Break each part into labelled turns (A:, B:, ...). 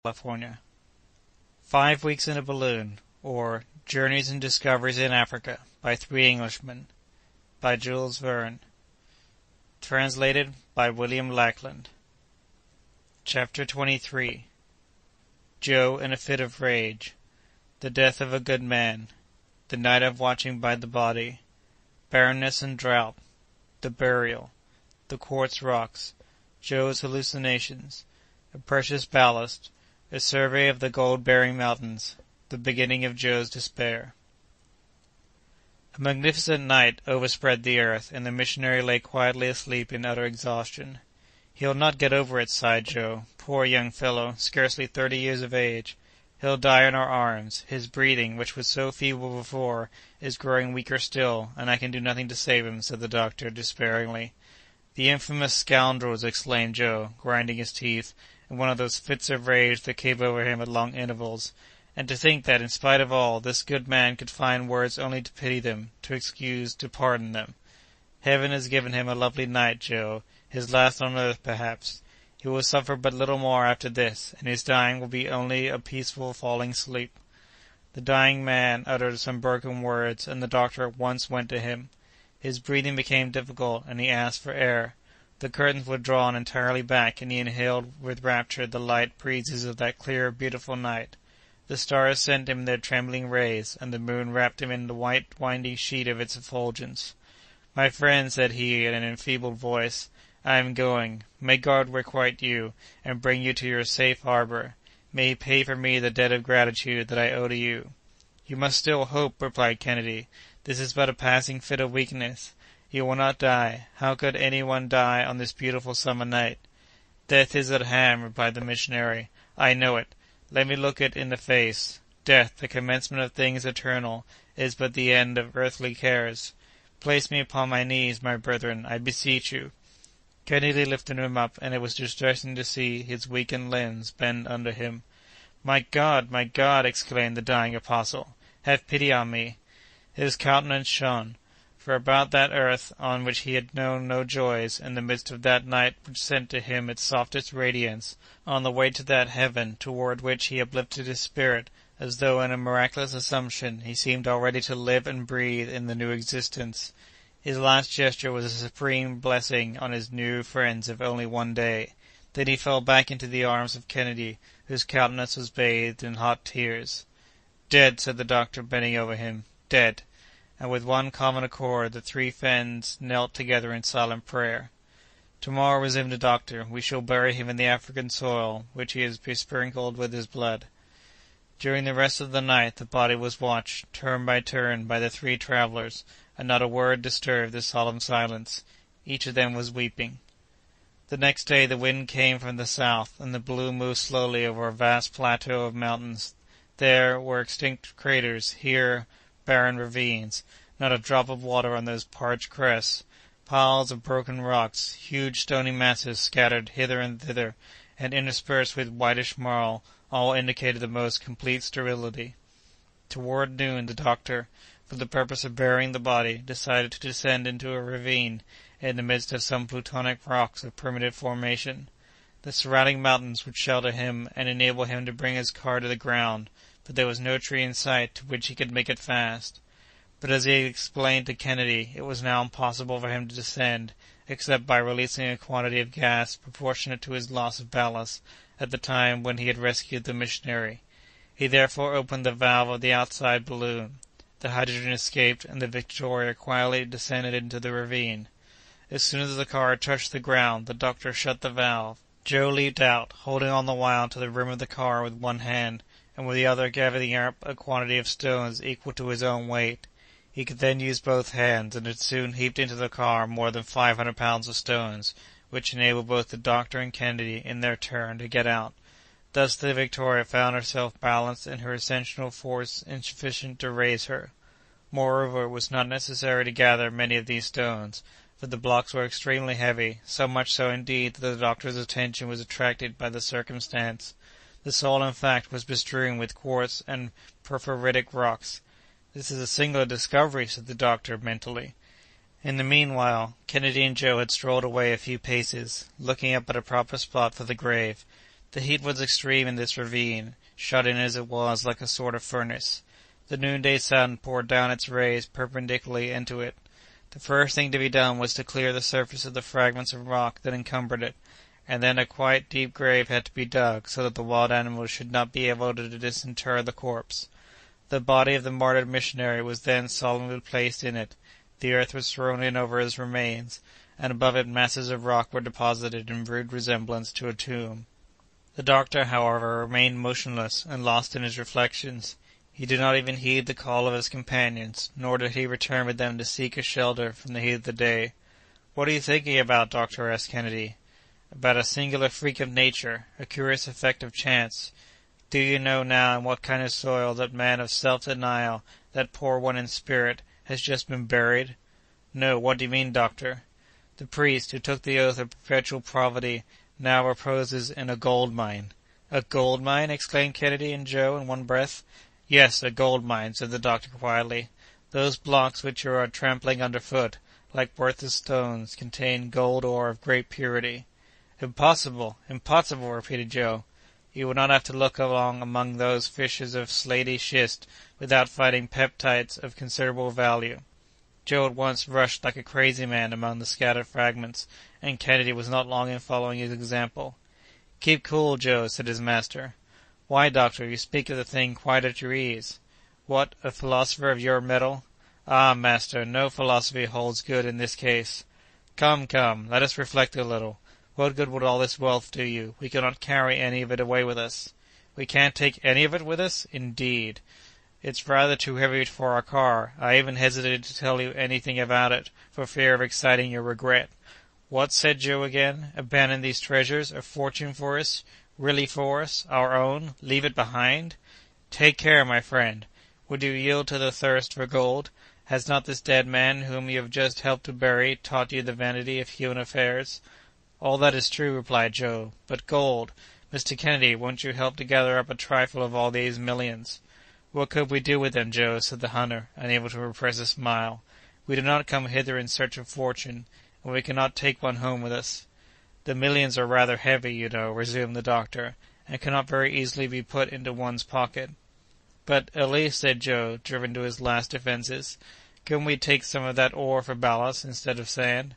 A: California. 5 Weeks in a Balloon, or Journeys and Discoveries in Africa, by Three Englishmen, by Jules Verne. Translated by William Lackland. Chapter 23. Joe in a Fit of Rage. The Death of a Good Man. The Night of Watching by the Body. Barrenness and Drought. The Burial. The Quartz Rocks. Joe's Hallucinations. A Precious Ballast. A Survey of the Gold-Bearing Mountains. The Beginning of Joe's Despair. A magnificent night overspread the earth, and the missionary lay quietly asleep in utter exhaustion. "He'll not get over it," sighed Joe. "Poor young fellow, scarcely 30 years of age. He'll die in our arms. His breathing, which was so feeble before, is growing weaker still, and I can do nothing to save him," said the doctor, despairingly. "The infamous scoundrels!" exclaimed Joe, grinding his teeth, in one of those fits of rage that came over him at long intervals. "And to think that, in spite of all, this good man could find words only to pity them, to excuse, to pardon them. Heaven has given him a lovely night, Joe, his last on earth, perhaps. He will suffer but little more after this, and his dying will be only a peaceful falling asleep." The dying man uttered some broken words, and the doctor at once went to him. His breathing became difficult, and he asked for air. The curtains were drawn entirely back, and he inhaled with rapture the light breezes of that clear, beautiful night. The stars sent him their trembling rays, and the moon wrapped him in the white, winding sheet of its effulgence. "My friend," said he in an enfeebled voice, "I am going. May God requite you, and bring you to your safe harbor. May he pay for me the debt of gratitude that I owe to you." "You must still hope," replied Kennedy. "This is but a passing fit of weakness. You will not die. How could any one die on this beautiful summer night?" "Death is at hand," replied the missionary. "I know it. Let me look it in the face. Death, the commencement of things eternal, is but the end of earthly cares. Place me upon my knees, my brethren, I beseech you." Kennedy lifted him up, and it was distressing to see his weakened limbs bend under him. My God!" exclaimed the dying apostle, "have pity on me." His countenance shone. For about that earth on which he had known no joys, in the midst of that night which sent to him its softest radiance, on the way to that heaven toward which he uplifted his spirit, as though in a miraculous assumption, he seemed already to live and breathe in the new existence. His last gesture was a supreme blessing on his new friends of only one day. Then he fell back into the arms of Kennedy, whose countenance was bathed in hot tears. "Dead," said the doctor, bending over him. "Dead." And with one common accord the three friends knelt together in silent prayer. "Tomorrow," resumed the doctor, "we shall bury him in the African soil, which he has besprinkled with his blood." During the rest of the night the body was watched, turn by turn, by the three travelers, and not a word disturbed the solemn silence. Each of them was weeping. The next day the wind came from the south, and the balloon moved slowly over a vast plateau of mountains. There were extinct craters, here barren ravines, not a drop of water on those parched crests, piles of broken rocks, huge stony masses scattered hither and thither, and interspersed with whitish marl, all indicated the most complete sterility. Toward noon the doctor, for the purpose of burying the body, decided to descend into a ravine in the midst of some plutonic rocks of primitive formation. The surrounding mountains would shelter him and enable him to bring his car to the ground, but there was no tree in sight to which he could make it fast. But as he explained to Kennedy, it was now impossible for him to descend, except by releasing a quantity of gas proportionate to his loss of ballast at the time when he had rescued the missionary. He therefore opened the valve of the outside balloon. The hydrogen escaped, and the Victoria quietly descended into the ravine. As soon as the car touched the ground, the doctor shut the valve. Joe leaped out, holding on the while to the rim of the car with one hand, and with the other gathering up a quantity of stones equal to his own weight. He could then use both hands, and had soon heaped into the car more than 500 pounds of stones, which enabled both the doctor and Kennedy, in their turn, to get out. Thus the Victoria found herself balanced in her ascensional force insufficient to raise her. Moreover, it was not necessary to gather many of these stones, for the blocks were extremely heavy, so much so indeed that the doctor's attention was attracted by the circumstance. The soil, in fact, was bestrewn with quartz and porphyritic rocks. "This is a singular discovery," said the doctor, mentally. In the meanwhile, Kennedy and Joe had strolled away a few paces, looking up at a proper spot for the grave. The heat was extreme in this ravine, shut in as it was like a sort of furnace. The noonday sun poured down its rays perpendicularly into it. The first thing to be done was to clear the surface of the fragments of rock that encumbered it, and then a quite deep grave had to be dug, so that the wild animals should not be able to disinter the corpse. The body of the martyred missionary was then solemnly placed in it, the earth was thrown in over his remains, and above it masses of rock were deposited in rude resemblance to a tomb. The doctor, however, remained motionless and lost in his reflections. He did not even heed the call of his companions, nor did he return with them to seek a shelter from the heat of the day. "What are you thinking about, Doctor?" asked Kennedy. "About a singular freak of nature, a curious effect of chance. Do you know now in what kind of soil that man of self-denial, that poor one in spirit, has just been buried?" "No, what do you mean, doctor?" "The priest who took the oath of perpetual poverty now reposes in a gold mine." "A gold mine?" exclaimed Kennedy and Joe in one breath. "Yes, a gold mine," said the doctor quietly. "Those blocks which you are trampling underfoot, like worthless stones, contain gold ore of great purity." "Impossible! Impossible!" repeated Joe. "You would not have to look along among those fishes of slaty schist without finding peptites of considerable value." Joe at once rushed like a crazy man among the scattered fragments, and Kennedy was not long in following his example. "Keep cool, Joe," said his master. "Why, doctor, you speak of the thing quite at your ease." "What, a philosopher of your metal?" "Ah, master, no philosophy holds good in this case." "Come, come, let us reflect a little. What good would all this wealth do you? We cannot carry any of it away with us." "We can't take any of it with us? Indeed! It's rather too heavy for our car. I even hesitated to tell you anything about it, for fear of exciting your regret." "What," said Joe again, "abandon these treasures, a fortune for us, really for us, our own, leave it behind? Take care, my friend. Would you yield to the thirst for gold? Has not this dead man, whom you have just helped to bury, taught you the vanity of human affairs?" "All that is true," replied Joe. "But gold! Mr. Kennedy, won't you help to gather up a trifle of all these millions?" "What could we do with them, Joe?" said the hunter, unable to repress a smile. "We did not come hither in search of fortune, and we cannot take one home with us." "The millions are rather heavy, you know," resumed the doctor, "and cannot very easily be put into one's pocket." "But, at least," said Joe, driven to his last defences, "can we take some of that ore for ballast instead of sand?"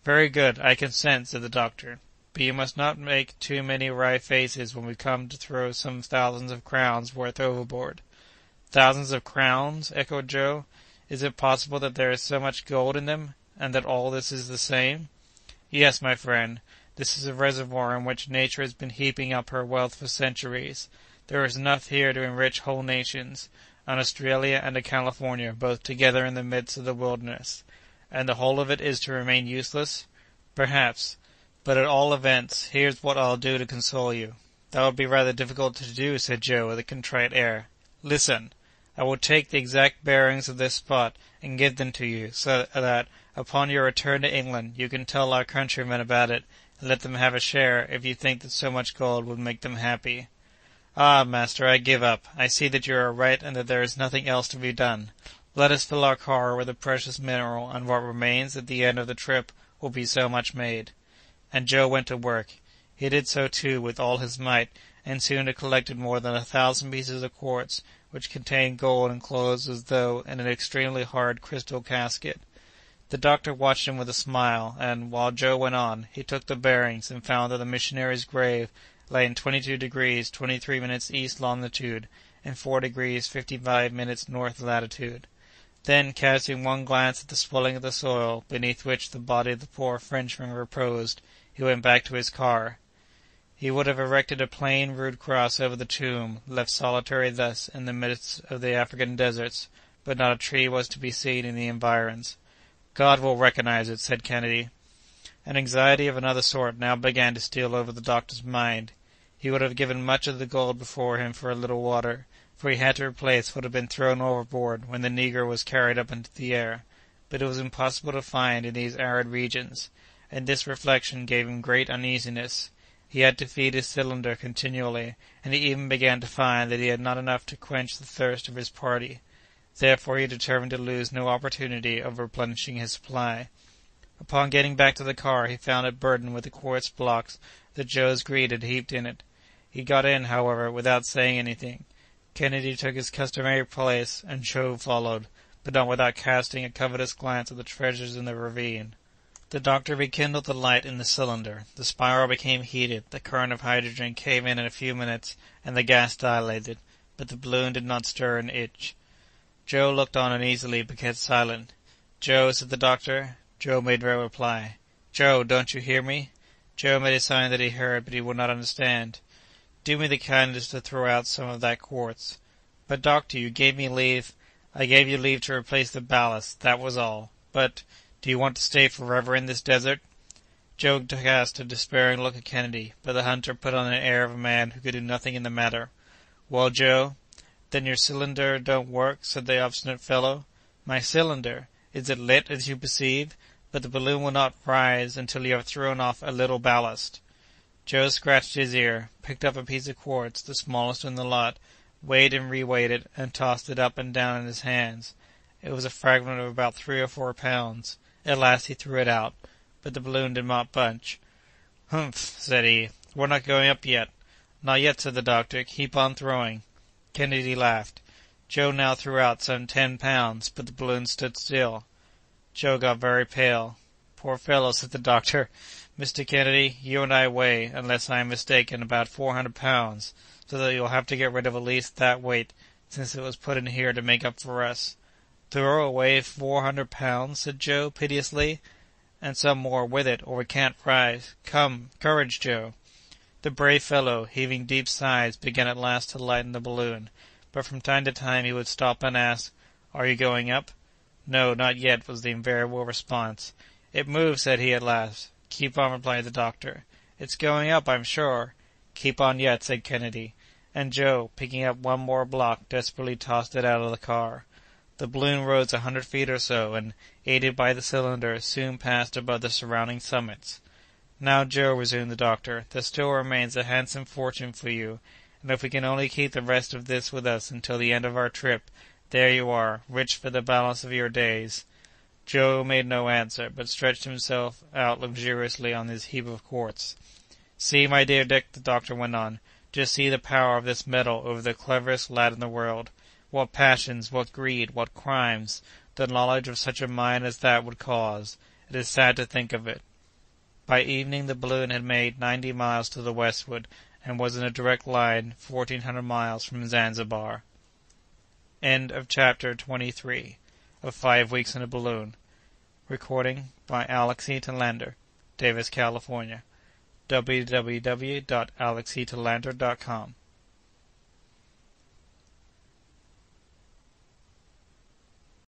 A: "Very good, I consent," said the doctor. "But you must not make too many wry faces when we come to throw some thousands of crowns' worth overboard." "Thousands of crowns?" echoed Joe. "Is it possible that there is so much gold in them, and that all this is the same?" "Yes, my friend. This is a reservoir in which nature has been heaping up her wealth for centuries. There is enough here to enrich whole nations, an Australia and a California both together in the midst of the wilderness. And the whole of it is to remain useless? Perhaps. But at all events, here's what I'll do to console you." "That would be rather difficult to do," said Joe with a contrite air. "Listen. I will take the exact bearings of this spot and give them to you, so that, upon your return to England, you can tell our countrymen about it, and let them have a share if you think that so much gold would make them happy." "Ah, master, I give up. I see that you are right and that there is nothing else to be done. Let us fill our car with the precious mineral, and what remains at the end of the trip will be so much made." And Joe went to work. He did so, too, with all his might, and soon had collected more than 1,000 pieces of quartz, which contained gold enclosed as though in an extremely hard crystal casket. The doctor watched him with a smile, and, while Joe went on, he took the bearings and found that the missionary's grave lay in 22 degrees 23 minutes east longitude and 4 degrees 55 minutes north latitude. Then, casting one glance at the swelling of the soil beneath which the body of the poor Frenchman reposed, he went back to his car. He would have erected a plain, rude cross over the tomb, left solitary thus in the midst of the African deserts, but not a tree was to be seen in the environs. "God will recognize it," said Kennedy. An anxiety of another sort now began to steal over the doctor's mind. He would have given much of the gold before him for a little water, for he had to replace what had been thrown overboard when the negro was carried up into the air, but it was impossible to find in these arid regions, and this reflection gave him great uneasiness. He had to feed his cylinder continually, and he even began to find that he had not enough to quench the thirst of his party. Therefore he determined to lose no opportunity of replenishing his supply. Upon getting back to the car, he found it burdened with the quartz blocks that Joe's greed had heaped in it. He got in, however, without saying anything. Kennedy took his customary place, and Joe followed, but not without casting a covetous glance at the treasures in the ravine. The doctor rekindled the light in the cylinder. The spiral became heated, the current of hydrogen came in a few minutes, and the gas dilated, but the balloon did not stir an inch. Joe looked on uneasily, but kept silent. "Joe," said the doctor. Joe made no reply. "Joe, don't you hear me?" Joe made a sign that he heard, but he would not understand. "Do me the kindness to throw out some of that quartz." "But, doctor, you gave me leave—" "I gave you leave to replace the ballast, that was all. But, do you want to stay forever in this desert?" Joe cast a despairing look at Kennedy, but the hunter put on an air of a man who could do nothing in the matter. "Well, Joe?" "Then your cylinder don't work?" said the obstinate fellow. "My cylinder? Is it lit, as you perceive? But the balloon will not rise until you have thrown off a little ballast." Joe scratched his ear, picked up a piece of quartz, the smallest in the lot, weighed and reweighed it, and tossed it up and down in his hands. It was a fragment of about 3 or 4 pounds. At last he threw it out, but the balloon did not budge. "Humph!" said he. "We're not going up yet." "Not yet," said the doctor. "Keep on throwing." Kennedy laughed. Joe now threw out some 10 pounds, but the balloon stood still. Joe got very pale. "Poor fellow," said the doctor. "Mr. Kennedy, you and I weigh, unless I am mistaken, about 400 pounds, so that you'll have to get rid of at least that weight, since it was put in here to make up for us." "Throw away 400 pounds?" said Joe, piteously. "And some more with it, or we can't rise. Come, courage, Joe." The brave fellow, heaving deep sighs, began at last to lighten the balloon, but from time to time he would stop and ask, "Are you going up?" "No, not yet," was the invariable response. "It moves," said he at last. "Keep on," replied the doctor. "It's going up, I'm sure." "Keep on yet," said Kennedy, and Joe, picking up one more block, desperately tossed it out of the car. The balloon rose 100 feet or so, and, aided by the cylinder, soon passed above the surrounding summits. "Now, Joe," resumed the doctor, "there still remains a handsome fortune for you, and if we can only keep the rest of this with us until the end of our trip, there you are, rich for the balance of your days." Joe made no answer, but stretched himself out luxuriously on his heap of quartz. "See, my dear Dick," the doctor went on, "just see the power of this metal over the cleverest lad in the world. What passions, what greed, what crimes, the knowledge of such a mind as that would cause! It is sad to think of it." By evening the balloon had made 90 miles to the westward, and was in a direct line 1,400 miles from Zanzibar. End of Chapter 23 of 5 Weeks in a Balloon. Recording by Alex E. Talander, Davis, California. www.alexetalander.com